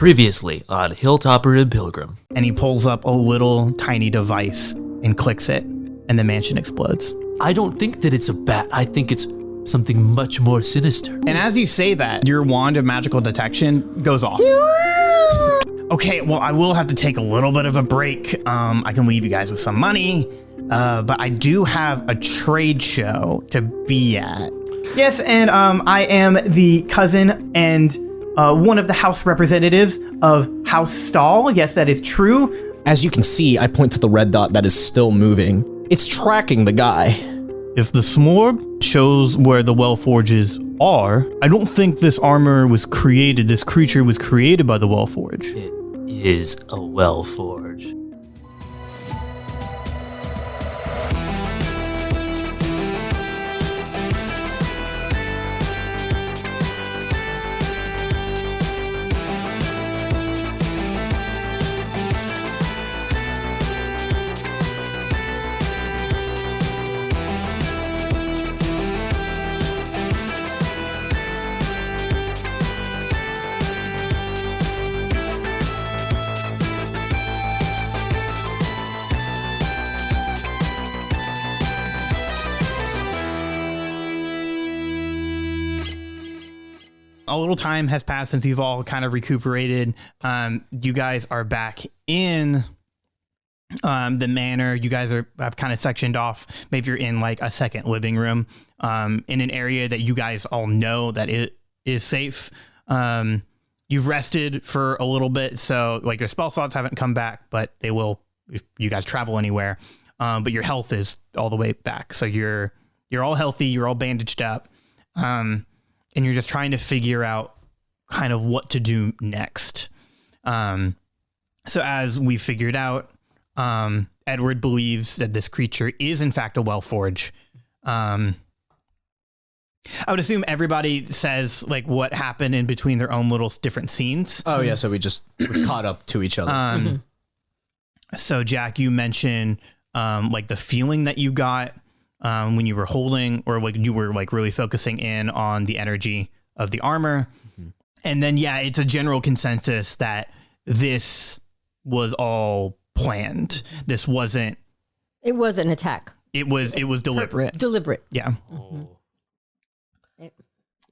Previously on Hilltopper and Pilgrim. And he pulls up a little tiny device and clicks it, and the mansion explodes. I don't think that it's a bat. I think it's something much more sinister. And as you say that, your wand of magical detection goes off. Okay, well, I will have to take a little bit of a break. I can leave you guys with some money, but I do have a trade show to be at. Yes, and I am the cousin and one of the house representatives of House Stall. Yes, that is true. As you can see, I point to the red dot that is still moving. It's tracking the guy. If the smorg shows where the Wellforges are, I don't think this armor was created, this creature was created by the Wellforge. It is a Wellforge. A little time has passed since you've all kind of recuperated. You guys are back in the manor. You guys have kind of sectioned off. Maybe you're in like a second living room in an area that you guys all know that it is safe. You've rested for a little bit, so like your spell slots haven't come back, but they will if you guys travel anywhere. But your health is all the way back, so you're all healthy. You're all bandaged up. And you're just trying to figure out kind of what to do next. So as we figured out, Edward believes that this creature is in fact a Wellforge. I would assume everybody says like what happened in between their own little different scenes. Oh yeah, so we caught up to each other. So Jack, you mentioned like the feeling that you got when you were holding, or like you were like really focusing in on the energy of the armor. And then, yeah, it's a general consensus that this was all planned. This wasn't. It was an attack. It was deliberate. Deliberate. Yeah.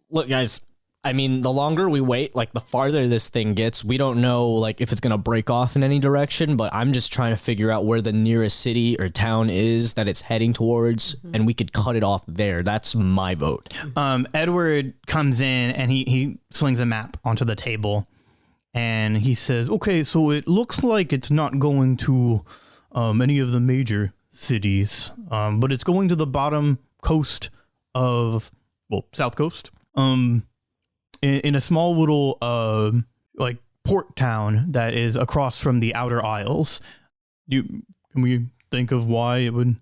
Look, guys, I mean, the longer we wait, like the farther this thing gets, we don't know like if it's going to break off in any direction, but I'm just trying to figure out where the nearest city or town is that it's heading towards, and we could cut it off there. That's my vote. Edward comes in and he slings a map onto the table and he says, okay, so it looks like it's not going to any of the major cities, but it's going to the bottom coast of, well, south coast. In a small little like port town that is across from the Outer Isles. Can we think of why it would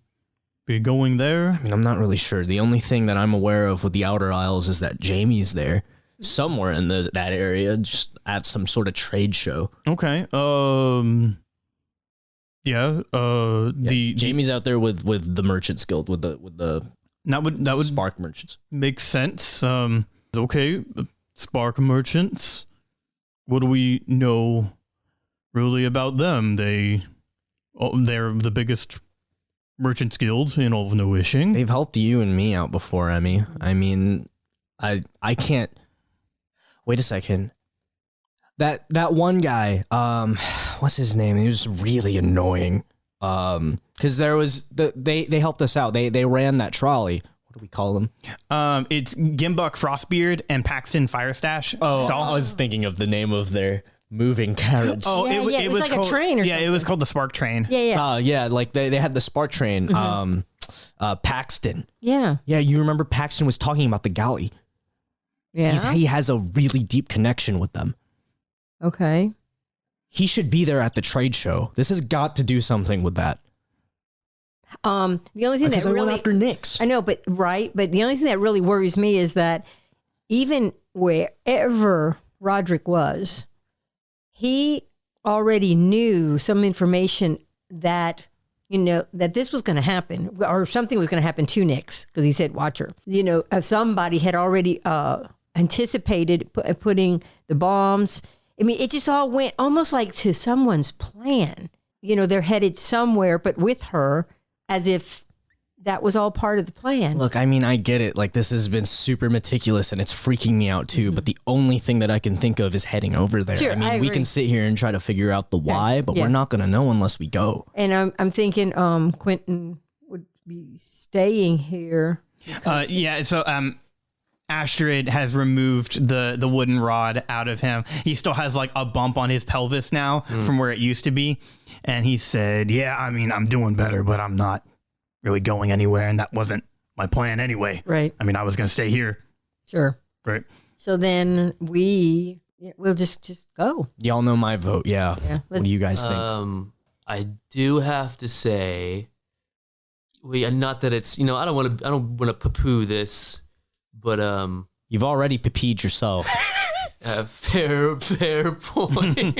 be going there? I mean, I'm not really sure. The only thing that I'm aware of with the Outer Isles is that Jamie's there somewhere in that area, just at some sort of trade show. Okay. Jamie's out there with the Merchants Guild, with the that would Spark Merchants. Make sense. Okay. Spark Merchants. What do we know really about them? They're the biggest merchants guild in all of No Wishing. They've helped you and me out before, Emmy. I mean, I can't. Wait a second. That one guy, what's his name? He was really annoying. Because there was they helped us out. They ran that trolley. What do we call them? It's Gimbuck Frostbeard and Paxton Firestash. Oh, I was thinking of the name of their moving carriage. Oh, it was like called, a train or something. Yeah, it was called the Spark Train. Yeah. Like they had the Spark Train. Paxton. Yeah. Yeah, you remember Paxton was talking about the galley. Yeah. He has a really deep connection with them. Okay. He should be there at the trade show. This has got to do something with that. The only thing that I really went after Nyx. I know, but the only thing that really worries me is that even wherever Roderick was, he already knew some information that, you know, that this was going to happen, or something was going to happen to Nyx, because he said, watch her. You know, somebody had already anticipated putting the bombs I mean, it just all went almost like to someone's plan. You know, they're headed somewhere, but with her, as if that was all part of the plan. Look, I mean, I get it. Like, this has been super meticulous and it's freaking me out too. But the only thing that I can think of is heading over there. Sure, I mean, I we agree. can sit here and try to figure out the why, but Yeah. we're not going to know unless we go. And I'm thinking Quentin would be staying here. Yeah. So Astrid has removed the wooden rod out of him. He still has like a bump on his pelvis now from where it used to be. And he said, yeah, I mean, I'm doing better, but I'm not really going anywhere. And that wasn't my plan anyway. Right. I mean, I was going to stay here. Sure. Right. So then we'll just go. Y'all know my vote. Yeah. Yeah. What do you guys think? I do have to say, not that it's, I don't want to poo-poo this, but You've already peed yourself. fair point.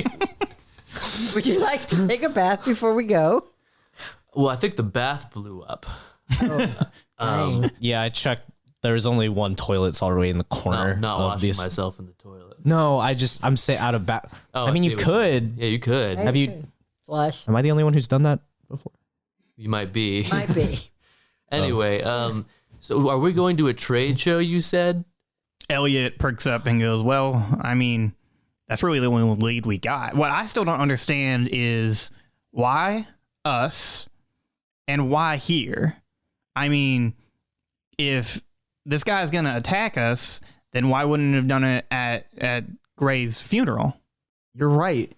Would you like to take a bath before we go? Well, I think the bath blew up. Dang. Yeah, I checked. There's only one toilet. It's all the way in the corner Not of washing this. myself in the toilet. No, I'm saying out of bath. Oh, I mean, see you what could. Yeah, you could. Have you? Flush? Am I the only one who's done that before? You might be. Might be. Anyway, so are we going to a trade show, you said? Elliot perks up and goes, well, I mean, that's really the only lead we got. What I still don't understand is why us and why here? I mean, if this guy's going to attack us, then why wouldn't he have done it at Gray's funeral? You're right.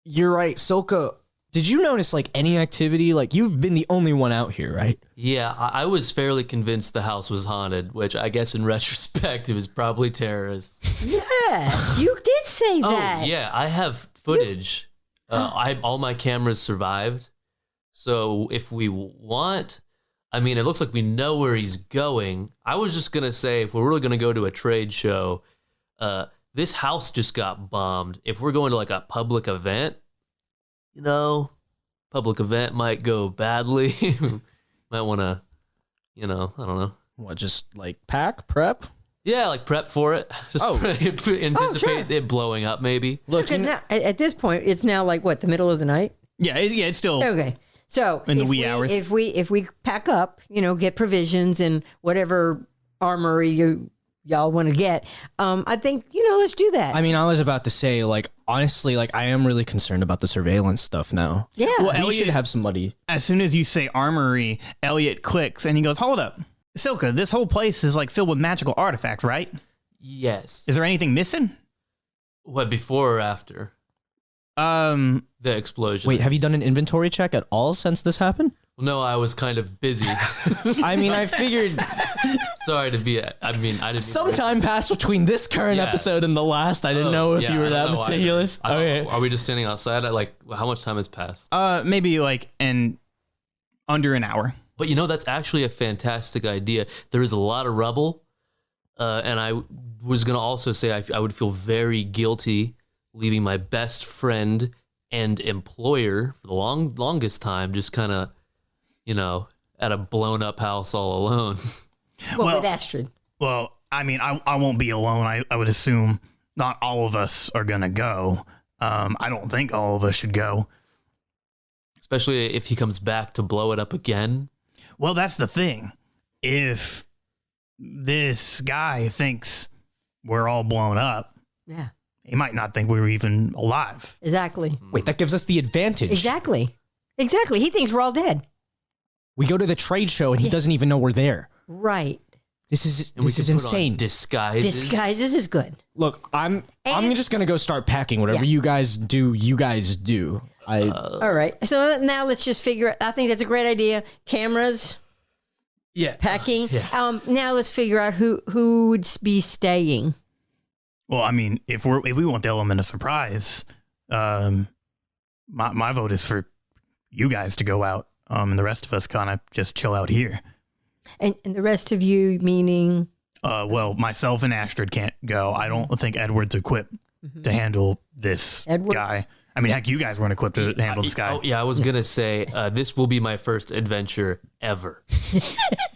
Soka, did you notice like any activity? Like, you've been the only one out here, right? Yeah, I was fairly convinced the house was haunted, which I guess in retrospect, it was probably terrorists. Yes, you did say that. Oh, yeah, I have footage. All my cameras survived. So if we want, I mean, it looks like we know where he's going. I was just going to say, if we're really going to go to a trade show, this house just got bombed. If we're going to like a public event, public event might go badly. Might want to, I don't know. What, just like prep? Yeah, like prep for it. Just anticipate it blowing up, maybe. Look, Because now, at this point, it's now like what, the middle of the night? Yeah, it's still Okay. So in the wee hours. If we pack up, get provisions and whatever armory y'all want to get, I think let's do that. I mean, I was about to say, like, honestly, like, I am really concerned about the surveillance stuff now. yeah. Well, We Elliot- should have somebody. As soon as you say armory, Elliot clicks and he goes, hold up. Silka, this whole place is like filled with magical artifacts, right? Yes. Is there anything missing? What, before or after Um, the explosion? Wait, have you done an inventory check at all since this happened? Well, no, I was kind of busy. I mean, I figured Sorry to be. I didn't. some time passed between this current Yeah. episode and the last. I didn't know if you were that meticulous. Okay. Are we just standing outside? How much time has passed? maybe like under an hour. But that's actually a fantastic idea. There is a lot of rubble, and I was gonna also say I would feel very guilty leaving my best friend and employer for the longest time, just kind of, at a blown up house all alone. Well, with Astrid. Well, I mean, I won't be alone. I would assume not all of us are going to go. I don't think all of us should go. Especially if he comes back to blow it up again. Well, that's the thing. If this guy thinks we're all blown up, Yeah. he might not think we were even alive. Exactly. Wait, that gives us the advantage. Exactly. He thinks we're all dead. We go to the trade show and he doesn't even know we're there. Right. This is And we can put on insane. disguises. Disguises is good. Look, I'm just gonna go start packing. Whatever Yeah. you guys do, you guys do. All right. So now let's just figure. I think that's a great idea. Cameras, Yeah. packing. Yeah. Now let's figure out who would be staying. Well, I mean, if we want the element of surprise, my vote is for you guys to go out, and the rest of us kind of just chill out here. And the rest of you, meaning? Well, myself and Astrid can't go. I don't think Edward's equipped to handle this Edward? guy. I mean, heck, you guys weren't equipped to handle this guy. Oh, yeah, I was going to say, this will be my first adventure ever.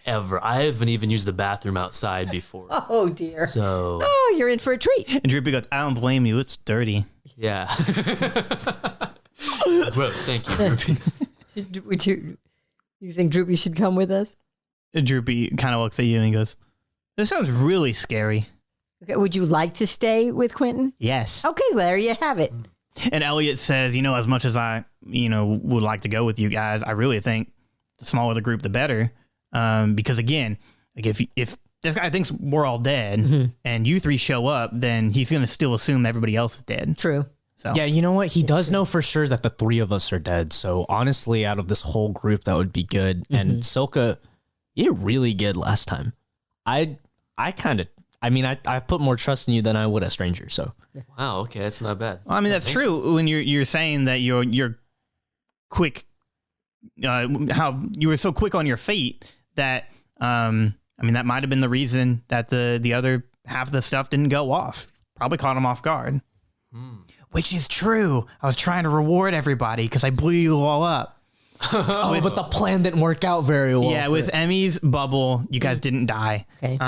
Ever. I haven't even used the bathroom outside before. Oh, dear. So, Oh, you're in for a treat. And Droopy goes, I don't blame you. It's dirty. yeah. Gross. Thank you, Droopy. You think Droopy should come with us? And Droopy kind of looks at you and he goes, this sounds really scary. Okay, would you like to stay with Quentin? Yes. Okay, well, there you have it. And Elliot says, as much as I, would like to go with you guys, I really think the smaller the group, the better. Because again, like if this guy thinks we're all dead and you three show up, then he's going to still assume everybody else is dead. True. So Yeah, you know what? He does know for sure that the three of us are dead. So honestly, out of this whole group, that would be good. And Silka, you did really good last time. I put more trust in you than I would a stranger. So Wow, okay, that's not bad. Well, I mean, that's true when you're saying that you're quick, how you were so quick on your feet that, that might have been the reason that the other half of the stuff didn't go off. Probably caught him off guard. Which is true. I was trying to reward everybody because I blew you all up. but the plan didn't work out very well. Yeah, with Emmy's bubble, you guys didn't die. Okay.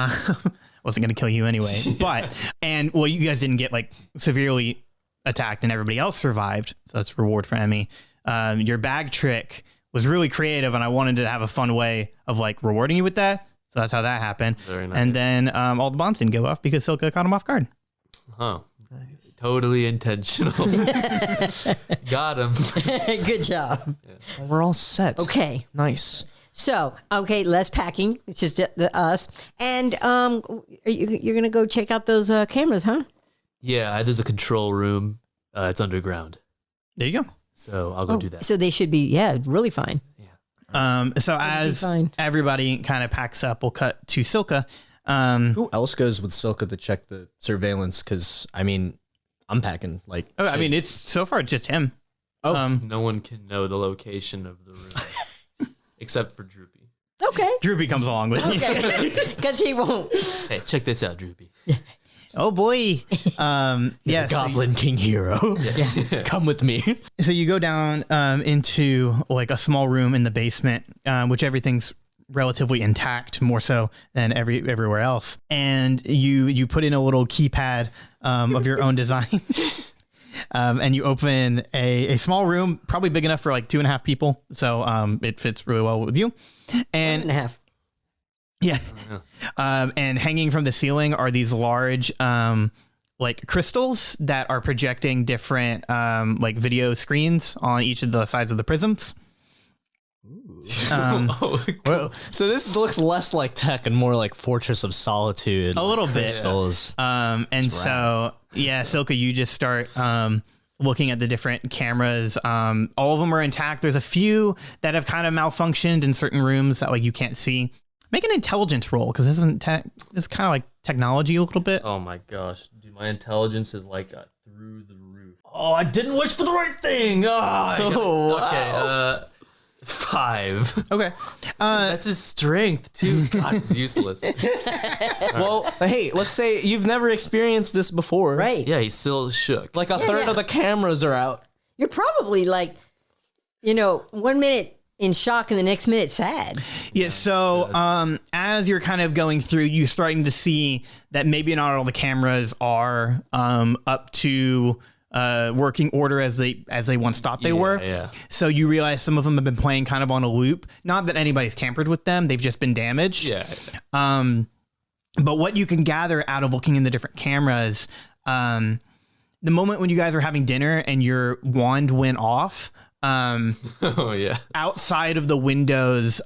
Wasn't going to kill you anyway. You guys didn't get like severely attacked and everybody else survived. So that's reward for Emmy. Your bag trick was really creative and I wanted to have a fun way of like rewarding you with that. So that's how that happened. Very nice. And then all the bombs didn't go off because Silka caught him off guard. Huh. Nice. Totally intentional. Got him. Good job. We're all set. Okay. Nice. So, okay, less packing. It's just us. And you're going to go check out those cameras, huh? Yeah, there's a control room. It's underground. There you go. So I'll go do that. So they should be, really fine. So as everybody kind of packs up, we'll cut to Silka. Who else goes with Silka to check the surveillance? Because I'm packing like. It's so far just him. No one can know the location of the room except for Droopy. Okay. Droopy comes along with me. Because he won't. Hey, check this out, Droopy. Oh boy. Goblin King hero. Come with me. So you go down into like a small room in the basement, which everything's relatively intact, more so than everywhere else. And you put in a little keypad of your own design. And you open a small room, probably big enough for like 2.5 people. So it fits really well with you. And 1.5. Yeah. And hanging from the ceiling are these large like crystals that are projecting different like video screens on each of the sides of the prisms. Well, so this looks less like tech and more like Fortress of Solitude. A little bit. Crystals. Silka, you just start looking at the different cameras. All of them are intact. There's a few that have kind of malfunctioned in certain rooms that like you can't see. Make an intelligence roll because this isn't tech. It's kind of like technology a little bit. Oh my gosh, dude, my intelligence is like through the roof. Oh, I didn't wish for the right thing. Okay. 5. Okay. That's his strength too. God, it's useless. Well, hey, let's say you've never experienced this before. Right. Yeah, he's still shook. Like a third of the cameras are out. You're probably like, 1 minute in shock and the next minute sad. Yeah. So as you're kind of going through, you're starting to see that maybe not all the cameras are up to working order as they once thought they were. Yeah. So you realize some of them have been playing kind of on a loop. Not that anybody's tampered with them; they've just been damaged. Yeah. But what you can gather out of looking in the different cameras, the moment when you guys were having dinner and your wand went off. Oh yeah. Outside of the windows,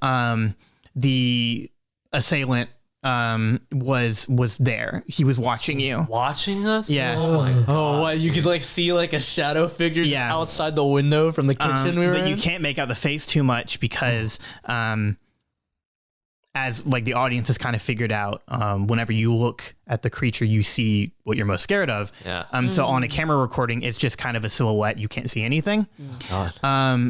the assailant was there. He was watching you. Watching us? Yeah. Oh my God. Oh, what? You could like see like a shadow figure just outside the window from the kitchen we were but in? you can't make out the face too much because as like the audience has kind of figured out, whenever you look at the creature, you see what you're most scared of. Yeah. So on a camera recording, it's just kind of a silhouette. You can't see anything. God.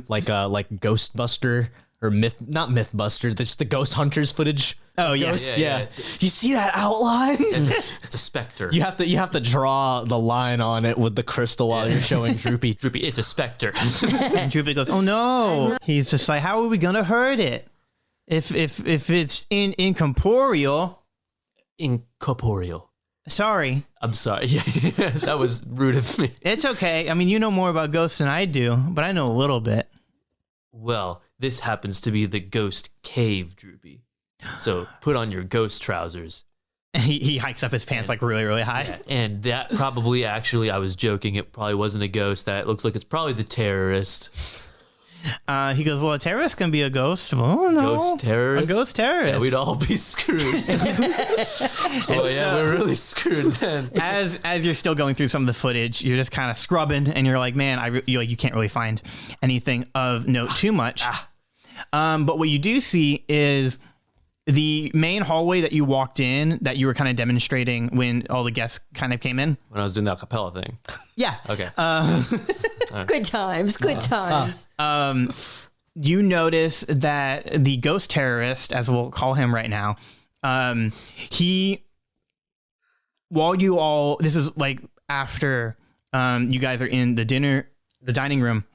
Like Ghostbuster or not Mythbusters, just the Ghost Hunters footage. Oh yeah. Yeah. You see that outline? It's a specter. You have to draw the line on it with the crystal while you're showing Droopy. Droopy, it's a specter. And Droopy goes, "Oh no!" He's just like, "How are we gonna hurt it? If it's incorporeal." Incorporeal. Sorry, I'm sorry. Yeah, that was rude of me. it's okay. I mean, you know more about ghosts than I do, but I know a little bit. Well, this happens to be the ghost cave, Droopy. So put on your ghost trousers. And he hikes up his pants like really, really high. And that probably, actually, I was joking. It probably wasn't a ghost. That looks like it's probably the terrorist. He goes, "Well, a terrorist can be a ghost." Oh no, Ghost terrorist? A ghost terrorist. Yeah, we'd all be screwed. Oh yeah, we're really screwed then. As you're still going through some of the footage, you're just kind of scrubbing, and you're like, "Man, you can't really find anything of note too much." But what you do see is the main hallway that you walked in, that you were kind of demonstrating when all the guests kind of came in. When I was doing the acapella thing. Yeah. Okay. Good times. Good times. You notice that the ghost terrorist, as we'll call him right now, this is like after you guys are in the dining room,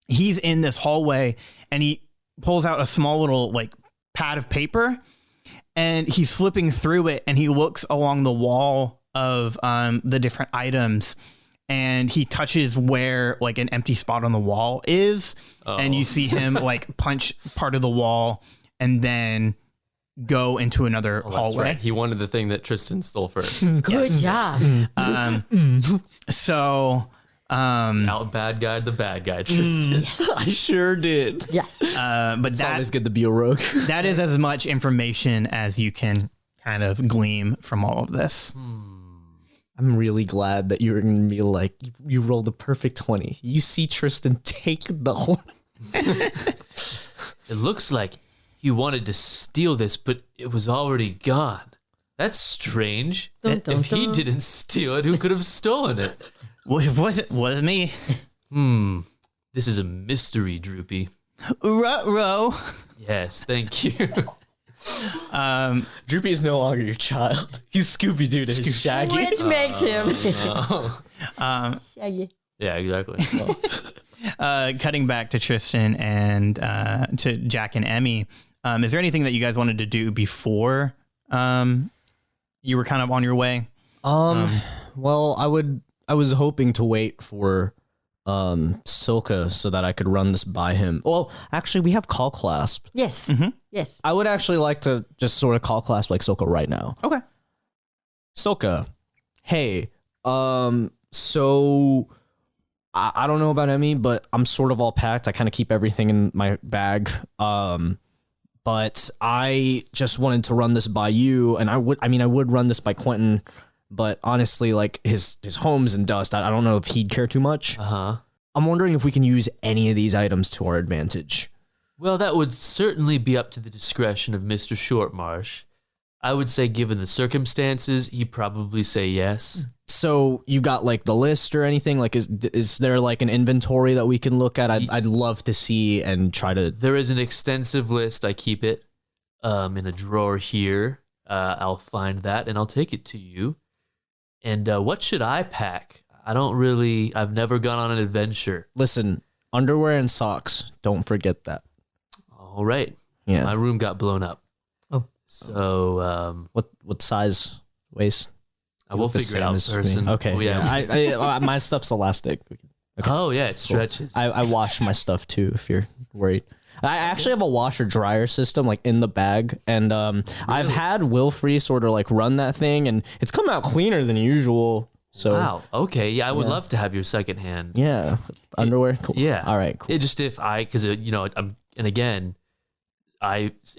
he's in this hallway and he pulls out a small little like pad of paper and he's flipping through it and he looks along the wall of the different items and he touches where like an empty spot on the wall is. And you see him like punch part of the wall and then go into another That's hallway. right. He wanted the thing that Tristan stole first. Good job. So Out bad guy, the bad guy, Tristan. I sure did. Yes. but It's that always good to be a rogue. that is as much information as you can kind of glean from all of this. I'm really glad that you're going to be like, you rolled a perfect 20. You see Tristan take the horn. It looks like he wanted to steal this, but it was already gone. That's strange. Dun, dun, If he dun. didn't steal it, who could have stolen it? Well, it wasn't me. This is a mystery, Droopy. Ruh-roh. Yes, thank you. Droopy is no longer your child. He's Scooby-Doo to his Shaggy. Which makes him Shaggy. Yeah, exactly. Cutting back to Tristan and to Jack and Emmy, is there anything that you guys wanted to do before you were kind of on your way? Well, I was hoping to wait for Silka so that I could run this by him. Well, actually, we have call clasp. Yes. Yes. I would actually like to just sort of call clasp like Silka right now. Okay. Silka, hey, so I don't know about Emmy, but I'm sort of all packed. I kind of keep everything in my bag. But I just wanted to run this by you, and I would run this by Quentin, but honestly, like his home's in dust. I don't know if he'd care too much. Uh-huh. I'm wondering if we can use any of these items to our advantage. Well, that would certainly be up to the discretion of Mr. Shortmarsh. I would say, given the circumstances, he'd probably say yes. So you got like the list or anything? Like, is there like an inventory that we can look at? I'd love to see and try to. There is an extensive list. I keep it in a drawer here. I'll find that and I'll take it to you. And what should I pack? I've never gone on an adventure. Listen, underwear and socks. Don't forget that. All right. Yeah. My room got blown up. Oh. So What size waist? I will The figure it same out, as me. person. Okay. Oh, yeah. I my stuff's elastic. Okay. Oh, yeah, it stretches. I wash my stuff too if you're worried. I actually have a washer dryer system like in the bag, and I've had Wilfrey sort of like run that thing, and it's come out cleaner than usual. So Wow. Okay. Yeah, I would love to have your secondhand. yeah, underwear. Cool. Yeah. All right. Cool. It just because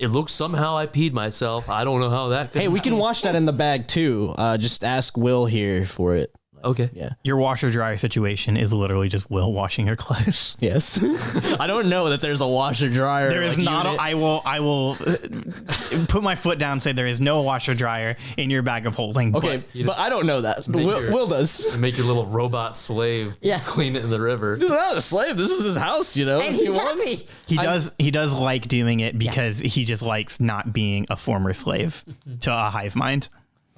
it looks somehow I peed myself. I don't know how that could Hey, we can wash that in the bag too. Just ask Will here for it. Okay. Yeah. Your washer dryer situation is literally just Will washing your clothes. Yes. I don't know that there's a washer dryer. There is not. I will put my foot down and say there is no washer dryer in your bag of holding. Okay, but I don't know that. Will does. Make your little robot slave Yeah. clean it in the river. This is not a slave. This is his house, you know. And if he he's wants. happy. He does like doing it because he just likes not being a former slave to a hive mind.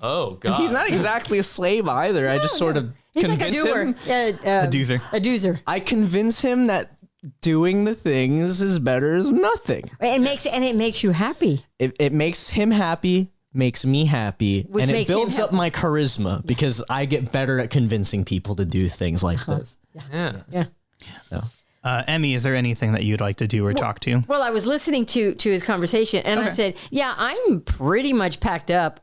Oh God. He's not exactly a slave either. I just sort of He's like a convince doer. him. A doozer. A doozer. I convince him that doing the things is better than nothing. It makes you happy. It makes him happy, makes me happy, Which and it makes him builds up happy. my charisma because I get better at convincing people to do things like this. Yeah. Yeah. So Emmy, is there anything that you'd like to do or talk to? Well, I was listening to his conversation, and I said, "Yeah, I'm pretty much packed up.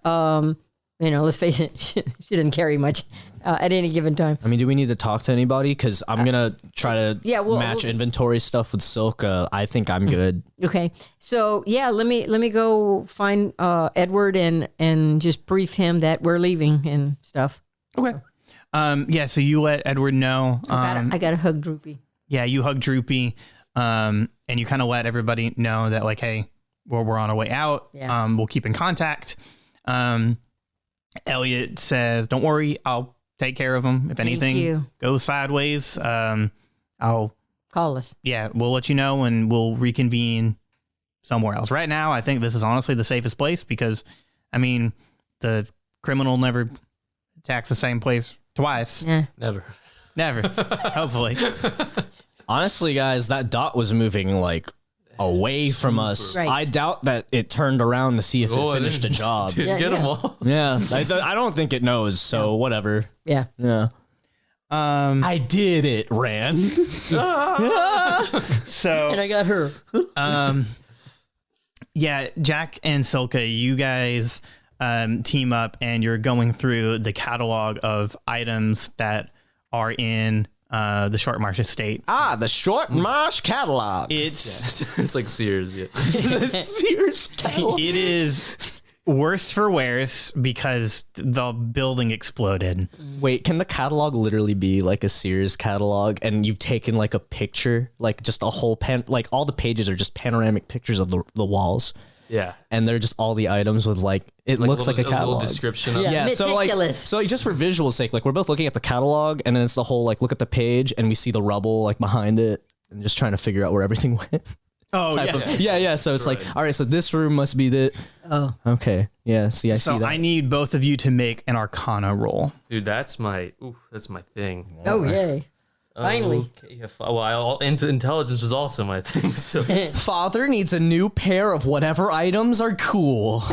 Let's face it, she didn't carry much at any given time. I mean, do we need to talk to anybody? Because I'm gonna try to match we'll- inventory stuff with Silk. I think I'm good. Okay, so yeah, let me go find Edward and just brief him that we're leaving and stuff. Okay. So you let Edward know. I got to hug Droopy. Yeah, you hug Droopy, and you kind of let everybody know that, like, hey, we're on our way out. Yeah. We'll keep in contact. Elliot says, "Don't worry, I'll take care of him. If anything you. goes sideways, I'll Call us. we'll let you know, and we'll reconvene somewhere else. Right now, I think this is honestly the safest place because, I mean, the criminal never attacks the same place twice. Yeah. Never. Never. Hopefully." Honestly, guys, that dot was moving like away from us. Right. I doubt that it turned around to see if Oh, it I finished a didn't- job. Didn't Yeah, get them yeah. all. Yeah, I don't think it knows. So whatever. Yeah. Yeah, I did it, Ran. So And I got her. yeah, Jack and Silka, you guys team up and you're going through the catalog of items that are in the Short Marsh estate. The Short Marsh catalog. It's It's like Sears. Yeah. The Sears catalog. it is worse for wears because the building exploded. Wait, can the catalog literally be like a Sears catalog and you've taken like a picture, like just a whole like all the pages are just panoramic pictures of the walls Yeah. and they're just all the items with like, it looks like a little catalog. description of Yeah. it. Meticulous. So just for visual sake, like we're both looking at the catalog and then it's the whole, like look at the page and we see the rubble like behind it and just trying to figure out where everything went. Oh, yeah. Yeah. So it's like, all right, so this room must be the, okay. Yeah. See, I see So that. I need both of you to make an Arcana roll. Dude, that's my thing. Oh, yay. Finally. Okay, yeah, well, intelligence was also my thing. So, Father needs a new pair of whatever items are cool.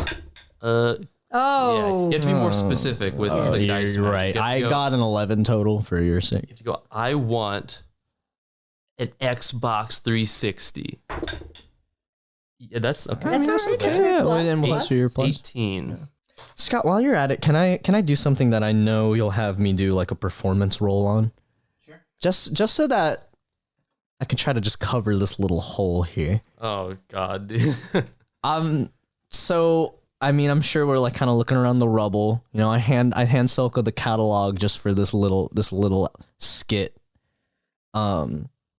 yeah, Oh. you have to be more specific with the dice. You're magic. right. You have I to go- got an 11 total for your sake. You have to go. I want an Xbox 360. Yeah, that's okay. That's all right. That's Yeah, your well, then plus. plus your plus. 18. Scott, while you're at it, can I do something that I know you'll have me do like a performance roll on? Sure. Just so that I can try to just cover this little hole here. Oh God, dude. So I mean, I'm sure we're like kind of looking around the rubble. You know, I hand Silka the catalog just for this little skit.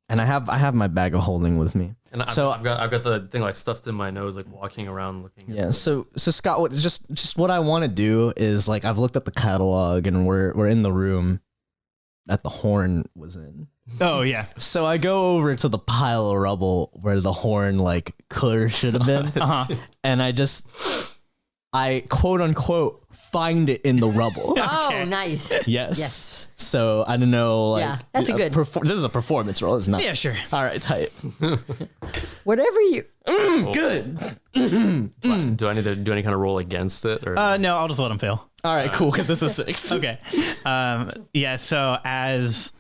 And I have my bag of holding with me. And I've got the thing like stuffed in my nose, like walking around looking. Yeah. At So Scott, what just what I want to do is like I've looked at the catalog and we're in the room that the horn was in. Oh, yeah. So I go over to the pile of rubble where the horn like could or should have been, and I quote unquote find it in the rubble. Oh, nice. Yes. Yes. So I don't know. Like, Yeah, that's a good- This is a performance roll. It's not. Yeah, sure. All right, tight. Whatever you. Good. Do I need to do any kind of roll against it? Or No, I'll just let him fail. All right, cool. Because this is 6. Okay. Yeah, so as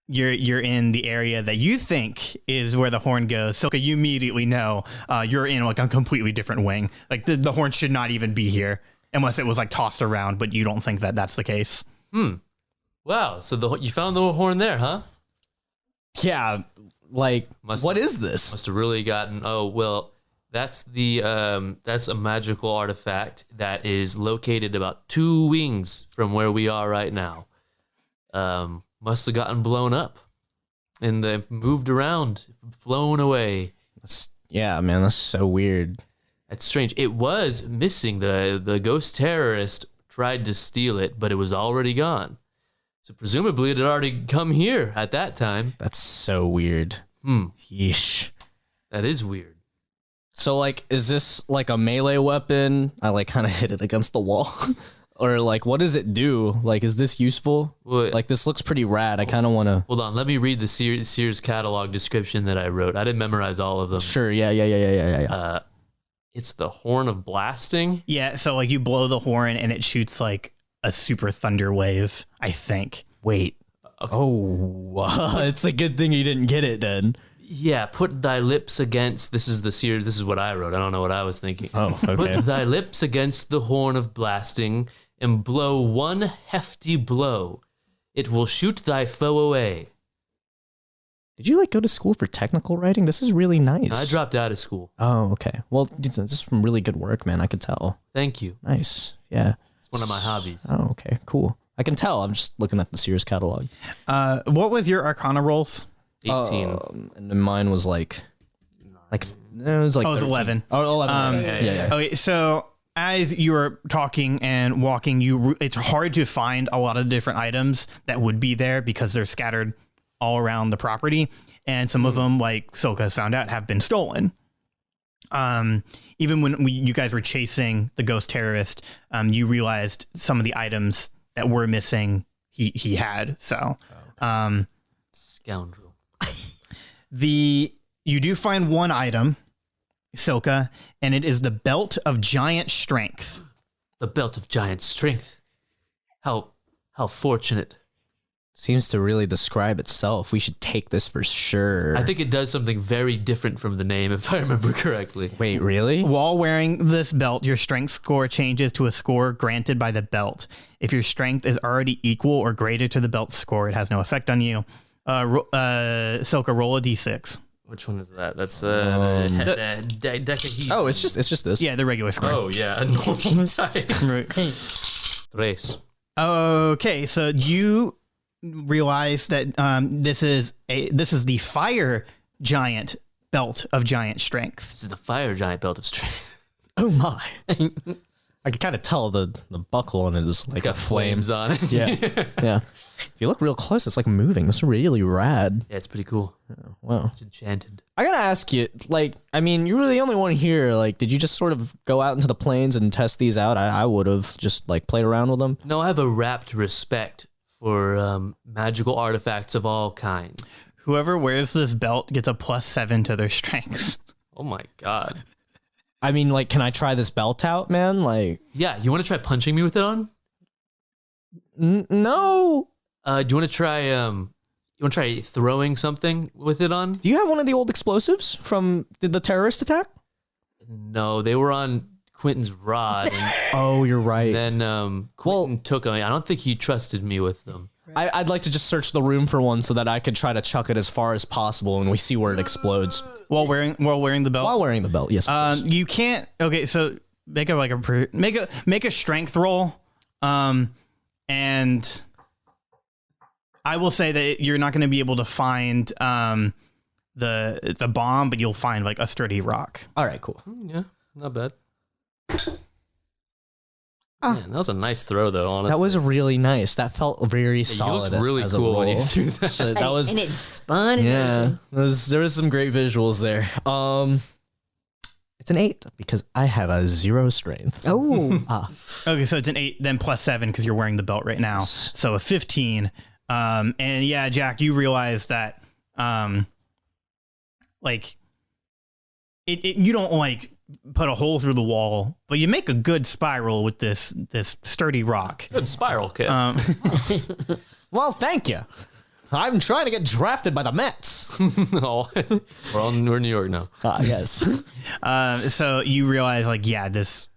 you're in the area that you think is where the horn goes, Silka, you immediately know you're in like a completely different wing. Like the horn should not even be here unless it was like tossed around, but you don't think that that's the case. wow. So you found the horn there, huh? Yeah. Like, Must what have- is this? Must have really gotten. Oh well, that's a magical artifact that is located about 2 wings from where we are right now. must have gotten blown up. And they've moved around, flown away. Yeah, man, that's so weird. That's strange. It was missing. The ghost terrorist tried to steal it, but it was already gone. So presumably it had already come here at that time. That's so weird. Yeesh. That is weird. So, like, is this like a melee weapon? I like kind of hit it against the wall. Or like, what does it do? Like, is this useful? Well, like, this looks pretty rad. I kind of want to. Hold on, let me read the Sears catalog description that I wrote. I didn't memorize all of them. Sure. Yeah. It's the horn of blasting. Yeah, so like you blow the horn and it shoots like a super thunder wave, I think. Wait. Okay. Oh, it's a good thing you didn't get it then. Yeah, put thy lips against. This is the Sears. This is what I wrote. I don't know what I was thinking. Oh, okay. Put thy lips against the horn of blasting and blow one hefty blow. It will shoot thy foe away. Did you like go to school for technical writing? This is really nice. I dropped out of school. Oh, okay. Well, this is some really good work, man. I could tell. Thank you. Nice. Yeah. It's one of my hobbies. Oh, okay. Cool. I can tell. I'm just looking at the Sears catalog. What was your Arcana rolls? 18. And then mine was like it was like Oh, it was 13. 11. Oh, 11. Yeah. Okay, so as you were talking and walking, it's hard to find a lot of the different items that would be there because they're scattered all around the property, and some of them, like Silka has found out, have been stolen. Even when you guys were chasing the ghost terrorist, you realized some of the items that were missing he had. So, Scoundrel. You do find one item, Silka, and it is the belt of giant strength. The belt of giant strength. How fortunate. Seems to really describe itself. We should take this for sure. I think it does something very different from the name, if I remember correctly. Wait, really? While wearing this belt, your strength score changes to a score granted by the belt. If your strength is already equal or greater to the belt's score, it has no effect on you. Silka, roll a d6. Which one is that? That's Oh, it's just this. Yeah, the regular score. Oh yeah, a normal dice. Tres. Okay, so you realize that this is the fire giant belt of giant strength. This is the fire giant belt of strength. Oh my. I can kind of tell the buckle on it is like It's got a flame. flames on it. Yeah. Yeah. If you look real close, it's like moving. It's really rad. Yeah, it's pretty cool. Wow. It's enchanted. I gotta ask you, like, I mean, you were the only one here. Like, did you just sort of go out into the plains and test these out? I would have just like played around with them. No, I have a rapt respect for magical artifacts of all kinds. Whoever wears this belt gets a +7 to their strengths. Oh my god. I mean, like, can I try this belt out, man? Like, Yeah, you want to try punching me with it on? no. Do you want to try? You want to try throwing something with it on? Do you have one of the old explosives from the terrorist attack? No, they were on Quentin's rod, and Oh, you're right. then Quentin took them. I don't think he trusted me with them. I'd like to just search the room for one so that I could try to chuck it as far as possible and we see where it explodes. While wearing the belt. While wearing the belt, yes. You can't. Okay, so make a strength roll, and I will say that you're not going to be able to find the bomb, but you'll find like a sturdy rock. All right, cool. Yeah, not bad. Man, that was a nice throw, though. Honestly, That was really nice. That felt very You solid. looked really as a cool when you roll. threw that. So that was and it spun. yeah. There was some great visuals there. It's an 8 because I have a 0 strength. Oh, Okay, so it's an 8, then +7 because you're wearing the belt right now. So a 15. And yeah, Jack, you realize that, like, you don't like put a hole through the wall, but you make a good spiral with this sturdy rock. Good spiral kit. Well, thank you. I'm trying to get drafted by the Mets. Oh, we're in New York now. Yes. So you realize, like, yeah, it's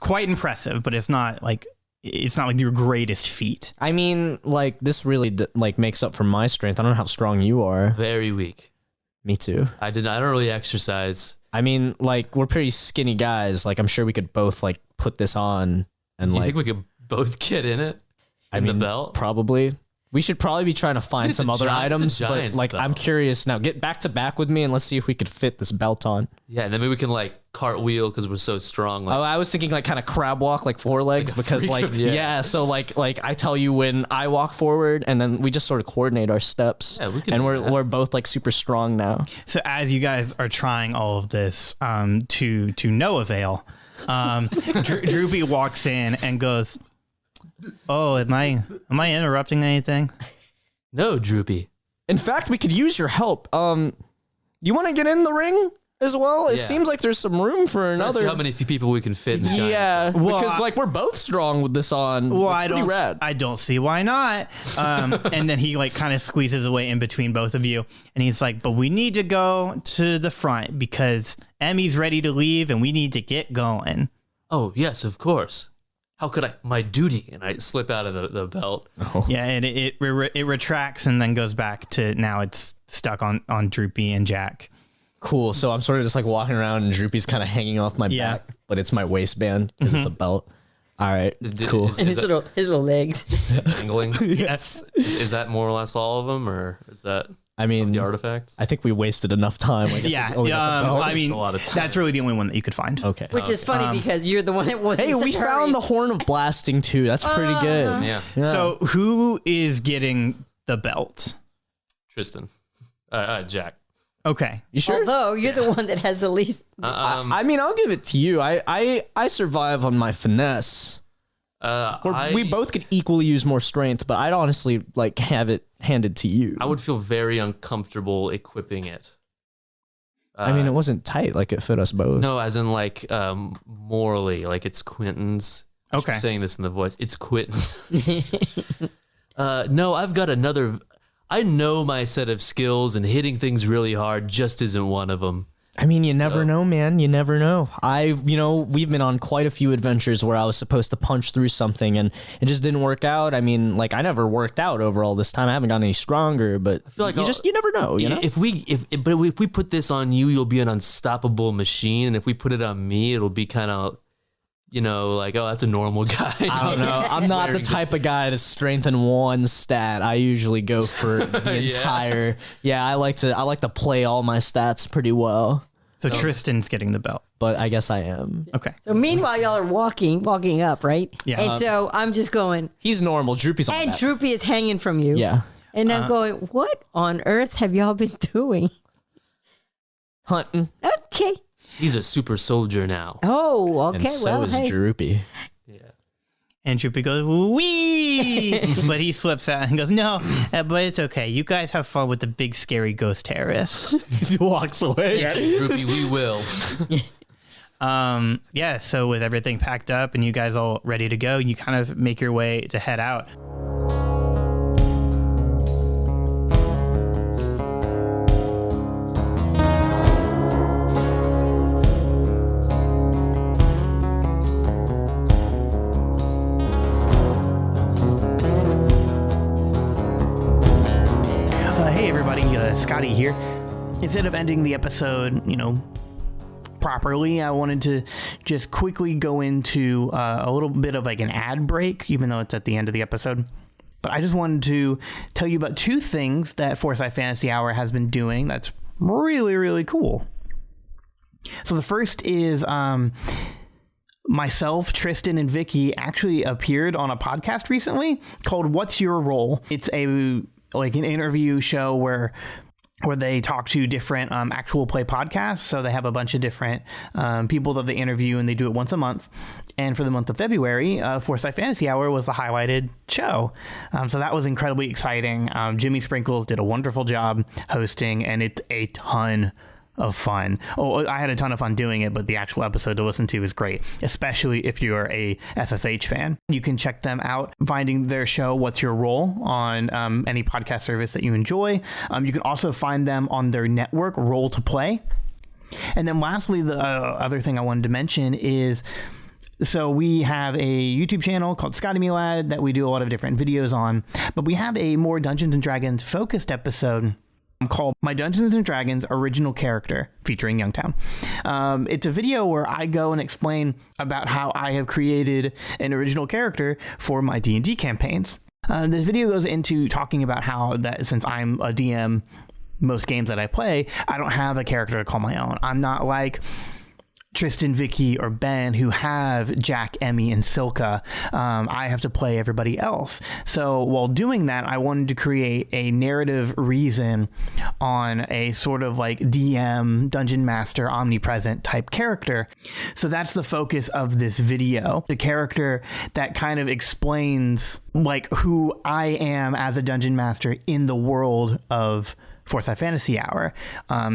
quite impressive, but it's not like your greatest feat. I mean, like, this really like makes up for my strength. I don't know how strong you are. Very weak. Me too. I don't really exercise. I mean, like, we're pretty skinny guys. Like, I'm sure we could both like put this on and You like. think we could both get in it? In the belt? Probably. We should probably be trying to find some other items, but like belt. I'm curious now. Get back to back with me and let's see if we could fit this belt on. Yeah, and then maybe we can like cartwheel because we're so strong. Like, Oh, I was thinking like kind of crab walk, like forelegs, Like a because like freaking- yeah. so like I tell you when I walk forward, and then we just sort of coordinate our steps. Yeah, we can and do that. we're both like super strong now. So as you guys are trying all of this to no avail, Droopy walks in and goes, "Oh, am I interrupting anything?" no, Droopy. In fact, we could use your help. You want to get in the ring as well? It Yeah. seems like there's some room for Let's see another. how many people we can fit in the giant Yeah, Well, because like we're both strong with this on. Well, It's pretty rad. I don't see why not. And then he like kind of squeezes away in between both of you, and he's like, "But we need to go to the front because Emmy's ready to leave, and we need to get going." Oh, yes, of course. How could I? My duty. And I slip out of the belt. Yeah, and it retracts and then goes back to now it's stuck on Droopy and Jack. Cool. So I'm sort of just like walking around, and Droopy's kind of hanging off my Yeah. back, but it's my waistband because it's a belt. All right, cool. Is And his that little legs. angling? Yes. Is that more or less all of them, or is that I mean, the artifacts? I think we wasted enough time. I guess Yeah, we only got the belt. I mean, a lot of time. that's really the only one that you could find. Okay. Which is funny because you're the one that wasn't Hey, in we such a found hurry. the Horn of Blasting too. That's pretty good. Yeah, So who is getting the belt? Tristan. Jack. Okay. You sure? Although you're the one that has the least. I mean, I'll give it to you. I survive on my finesse. We both could equally use more strength, but I'd honestly like have it handed to you. I would feel very uncomfortable equipping it. I mean, it wasn't tight; like it fit us both. No, as in like morally, like it's Quentin's. I should be Okay. saying this in the voice. It's Quentin's. No, I've got another. I know my set of skills, and hitting things really hard just isn't one of them. I mean, you never know, man. You never know. We've been on quite a few adventures where I was supposed to punch through something and it just didn't work out. I mean, like I never worked out over all this time. I haven't gotten any stronger, but I feel like you never know. You know? If we put this on you, you'll be an unstoppable machine, and if we put it on me, it'll be kind of, like, oh, that's a normal guy. I don't know. I'm not the type of guy to strengthen one stat. I usually go for the entire. Yeah, I like to play all my stats pretty well. So Tristan's getting the belt. But I guess I am. Okay. So meanwhile, y'all are walking up, right? Yeah. And so I'm just going, He's normal. Droopy's on and that. Droopy is hanging from you. Yeah. And I'm going, what on earth have y'all been doing? Hunting. Okay. He's a super soldier now. Oh, okay. And so well, is hey. Droopy. Yeah. And Droopy goes, wee! But he slips out and goes, no, but it's okay. You guys have fun with the big scary ghost terrorist. He walks away. Droopy, we will. Yeah, so with everything packed up and you guys all ready to go, you kind of make your way to head out. Hey everybody, Scotty here. Instead of ending the episode, properly, I wanted to just quickly go into a little bit of like an ad break, even though it's at the end of the episode. But I just wanted to tell you about two things that Forsyth Fantasy Hour has been doing that's really, really cool. So the first is myself, Tristan, and Vicky actually appeared on a podcast recently called What's Your Role? It's an interview show where they talk to different actual play podcasts. So they have a bunch of different people that they interview, and they do it once a month. And for the month of February, Forsyth Fantasy Hour was the highlighted show. So that was incredibly exciting. Jimmy Sprinkles did a wonderful job hosting, and it's a ton of fun. Oh, I had a ton of fun doing it, but the actual episode to listen to is great, especially if you're a FFH fan. You can check them out, finding their show, What's Your Role, on any podcast service that you enjoy. You can also find them on their network, Roll to Play. And then lastly, the other thing I wanted to mention is, so we have a YouTube channel called ScottyMeLad that we do a lot of different videos on, but we have a more Dungeons & Dragons focused episode called My Dungeons & Dragons Original Character featuring Youngtown. It's a video where I go and explain about how I have created an original character for my D&D campaigns. This video goes into talking about how that since I'm a DM, most games that I play, I don't have a character to call my own. I'm not like Tristan, Vicky, or Ben, who have Jack, Emmy, and Silka. I have to play everybody else. So while doing that, I wanted to create a narrative reason on a sort of like DM, Dungeon Master, omnipresent type character. So that's the focus of this video. The character that kind of explains like who I am as a Dungeon Master in the world of Forsyth Fantasy Hour.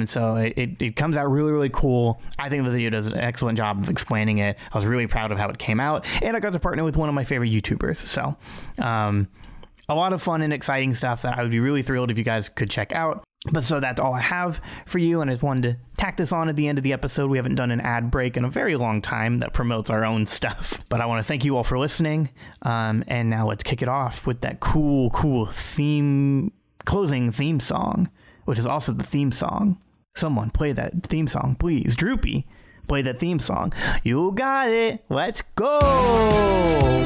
So it comes out really, really cool. I think the video does an excellent job of explaining it. I was really proud of how it came out, and I got to partner with one of my favorite YouTubers. So a lot of fun and exciting stuff that I would be really thrilled if you guys could check out. But so that's all I have for you, and I just wanted to tack this on at the end of the episode. We haven't done an ad break in a very long time that promotes our own stuff. But I want to thank you all for listening, and now let's kick it off with that cool closing theme song, which is also the theme song. Someone play that theme song, please. Droopy, play that theme song. You got it. Let's go.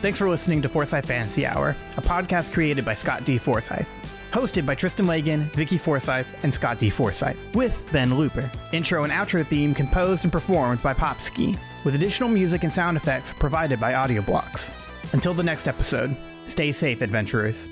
Thanks for listening to Forsyth Fantasy Hour, a podcast created by Scott D. Forsyth. Hosted by Tristan Lagan, Vicky Forsyth, and Scott D. Forsyth, with Ben Looper. Intro and outro theme composed and performed by Popski, with additional music and sound effects provided by Audio Blocks. Until the next episode, stay safe, adventurers.